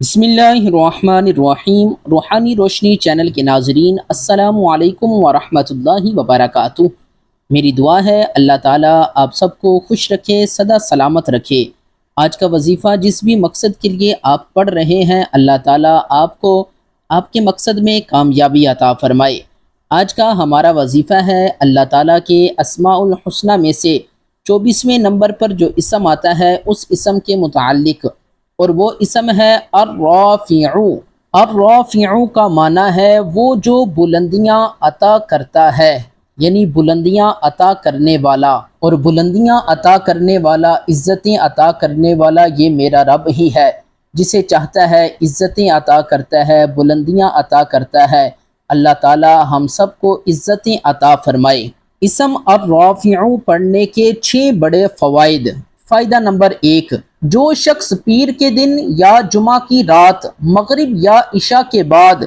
बिस्मिल्लाहिर्रहमानिर्रहीम। रूहानी रोशनी चैनल के नाजरीन, अस्सलामु अलैकुम वरहमतुल्लाहि वबरकातुह। मेरी दुआ है अल्लाह ताला आप सबको खुश रखे, सदा सलामत रखे। आज का वजीफ़ा जिस भी मकसद के लिए आप पढ़ रहे हैं, अल्लाह ताला आपको आपके मकसद में कामयाबी अता फरमाए। आज का हमारा वजीफ़ा है अल्लाह ताला के अस्माउल हुस्ना में से 24वें नंबर पर जो इसम आता है उस इसम के मुताल्लिक़, और वो इसम है अर्राफ़िउ। अर्राफ़िउ का माना है वो जो बुलंदियाँ अता करता है, यानी बुलंदियाँ अता करने वाला। और बुलंदियाँ अता करने वाला, इज़्ज़तें अता करने वाला ये मेरा रब ही है। जिसे चाहता है इज़्ज़तें अता करता है, बुलंदियाँ अता करता है। अल्लाह ताला हम सब को इज़्ज़तें अता फरमाए। इसम अर्राफ़िउ पढ़ने के 6 बड़े फ़वाइद। फ़ायदा नंबर 1, जो शख्स पीर के दिन या जुमा की रात, मगरिब या इशा के बाद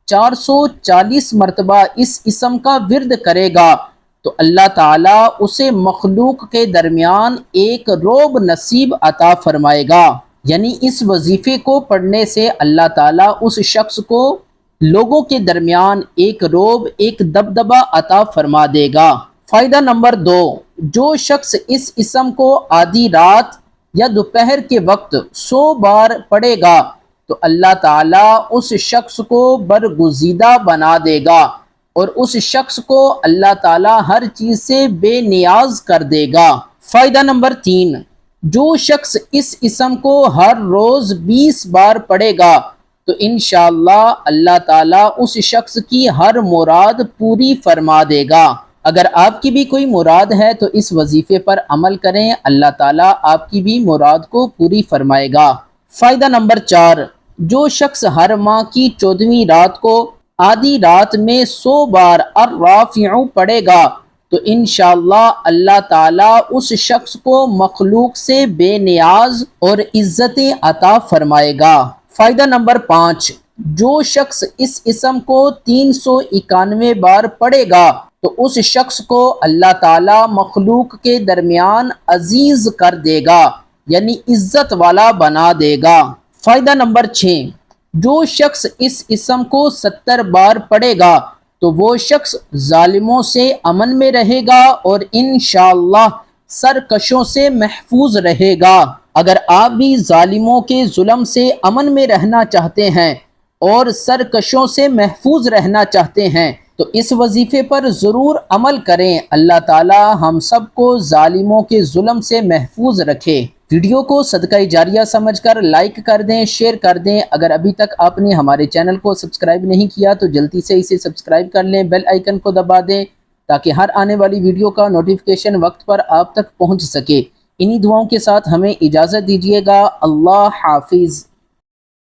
440 मरतबा इस इसम का विर्द करेगा तो अल्लाह ताला उसे मखलूक के दरमियान एक रोब नसीब अता फरमाएगा। यानी इस वजीफे को पढ़ने से अल्लाह ताला उस शख्स को लोगों के दरमियान एक रोब, एक दबदबा अता फरमा देगा। फ़ायदा नंबर 2, जो शख्स इस इसम को आधी रात या दोपहर के वक्त 100 बार पढ़ेगा तो अल्लाह ताला उस शख्स को बरगुज़ीदा बना देगा और उस शख्स को अल्लाह ताला हर चीज़ से बेनियाज कर देगा। फ़ायदा नंबर 3, जो शख्स इस इसम को हर रोज़ 20 बार पढ़ेगा तो इंशाअल्लाह अल्लाह ताला उस शख्स की हर मुराद पूरी फरमा देगा। अगर आपकी भी कोई मुराद है तो इस वजीफे पर अमल करें, अल्लाह ताला आपकी भी मुराद को पूरी फरमाएगा। फ़ायदा नंबर 4, जो शख्स हर माह की 14वीं रात को आधी रात में 100 बार अर्राफ़िउ पढ़ेगा तो इंशाअल्लाह अल्लाह ताला उस शख्स को मखलूक से बेनियाज और इज़्ज़तें अता फरमाएगा। फ़ायदा नंबर 5, जो शख्स इस इसम को 391 बार पढ़ेगा तो उस शख्स को अल्लाह ताला मखलूक के दरमियान अजीज कर देगा, यानी इज्जत वाला बना देगा। फ़ायदा नंबर 6, जो शख्स इस इसम को 70 बार पढ़ेगा तो वो शख्स जालिमों से अमन में रहेगा और इंशाअल्लाह सरकशों से महफूज रहेगा। अगर आप भी जालिमों के जुल्म से अमन में रहना चाहते हैं और सरकशों से महफूज रहना चाहते हैं तो इस वजीफे पर ज़रूर अमल करें। अल्लाह ताला हम सब को जालिमों के जुल्म से महफूज रखे। वीडियो को सदका जारिया समझकर लाइक कर दें, शेयर कर दें। अगर अभी तक आपने हमारे चैनल को सब्सक्राइब नहीं किया तो जल्दी से इसे सब्सक्राइब कर लें, बेल आइकन को दबा दें ताकि हर आने वाली वीडियो का नोटिफिकेशन वक्त पर आप तक पहुंच सके। इन्हीं दुआओं के साथ हमें इजाज़त दीजिएगा। अल्लाह हाफिज़।